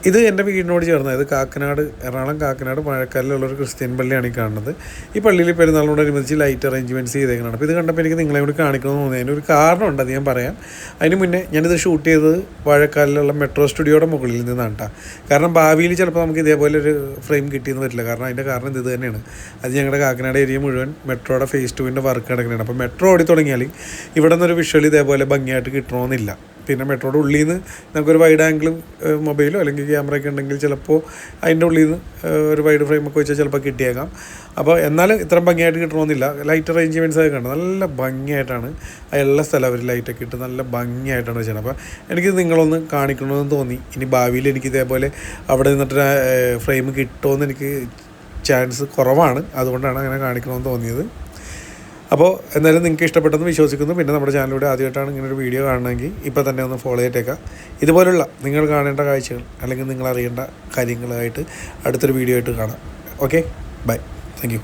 ഇത് എൻ്റെ വീടിനോട് ചേർന്നത്. ഇത് കാക്കനാട്, എറണാകുളം കാക്കനാട് മഴക്കാലിലുള്ളൊരു ക്രിസ്ത്യൻ പള്ളിയാണ് ഈ കാണുന്നത്. ഈ പള്ളിയിൽ പെരുന്നാളിനോടനുബന്ധിച്ച് ലൈറ്റ് അറേഞ്ച്മെൻറ്റ്സ് ചെയ്തേക്കണം. അപ്പോൾ ഇത് കണ്ടപ്പോൾ എനിക്ക് നിങ്ങളെ കൂടി കാണിക്കണമെന്ന് തോന്നി. അതിനൊരു കാരണമുണ്ട്, അത് ഞാൻ പറയാം. അതിന് മുന്നേ ഞാനിത് ഷൂട്ട് ചെയ്തത് വാഴക്കാലിലുള്ള മെട്രോ സ്റ്റുഡിയോയുടെ മുകളിൽ നിന്നാണ് കേട്ടോ. കാരണം ഭാവിയിൽ ചിലപ്പോൾ നമുക്ക് ഇതേപോലെ ഒരു ഫ്രെയിം കിട്ടിയെന്ന് വരില്ല. കാരണം അതിൻ്റെ കാരണം ഇത് തന്നെയാണ്. അത് ഞങ്ങളുടെ കാക്കനാട് ഏരിയ മുഴുവൻ മെട്രോയുടെ ഫേസ് 2 വർക്ക് നടക്കുന്നതാണ്. അപ്പോൾ മെട്രോ ഓടി തുടങ്ങിയാൽ ഇവിടെ നിന്നൊരു വിഷ്വൽ ഇതേപോലെ ഭംഗിയായിട്ട് കിട്ടണമെന്നില്ല. പിന്നെ മെട്രോയുടെ ഉള്ളിൽ നിന്ന് നമുക്കൊരു വൈഡ് ആംഗിളും മൊബൈലോ അല്ലെങ്കിൽ ക്യാമറയൊക്കെ ഉണ്ടെങ്കിൽ ചിലപ്പോൾ അതിൻ്റെ ഉള്ളിൽ നിന്ന് ഒരു വൈഡ് ഫ്രെയിമൊക്കെ വെച്ചാൽ ചിലപ്പോൾ കിട്ടിയേക്കാം. അപ്പോൾ എന്നാലും ഇത്ര ഭംഗിയായിട്ട് കിട്ടണമെന്നില്ല. ലൈറ്റ് അറേഞ്ച്മെൻറ്റ്സ് ഒക്കെ കണ്ടു നല്ല ഭംഗിയായിട്ടാണ് എല്ലാ സ്ഥലം അവർ ലൈറ്റൊക്കെ ഇട്ട് നല്ല ഭംഗിയായിട്ടാണ് വെച്ചത്. അപ്പോൾ എനിക്ക് നിങ്ങളൊന്ന് കാണിക്കണമെന്ന് തോന്നി. ഇനി ഭാവിയിൽ എനിക്ക് ഇതേപോലെ അവിടെ നിന്നിട്ട് ഫ്രെയിം കിട്ടുമെന്ന് എനിക്ക് ചാൻസ് കുറവാണ്. അതുകൊണ്ടാണ് അങ്ങനെ കാണിക്കണമെന്ന് തോന്നിയത്. അപ്പോൾ എന്തായാലും നിങ്ങൾക്ക് ഇഷ്ടപ്പെട്ടെന്ന് വിശ്വസിക്കുന്നു. പിന്നെ നമ്മുടെ ചാനലിലൂടെ ആദ്യമായിട്ടാണ് ഇങ്ങനൊരു വീഡിയോ കാണണമെങ്കിൽ ഇപ്പോൾ തന്നെ ഒന്ന് ഫോളോ ചെയ്തേക്കാം. ഇതുപോലുള്ള നിങ്ങൾ കാണേണ്ട കാഴ്ചകൾ അല്ലെങ്കിൽ നിങ്ങൾ അറിയേണ്ട കാര്യങ്ങളായിട്ട് അടുത്തൊരു വീഡിയോ ആയിട്ട് കാണാം. Okay, bye, thank U.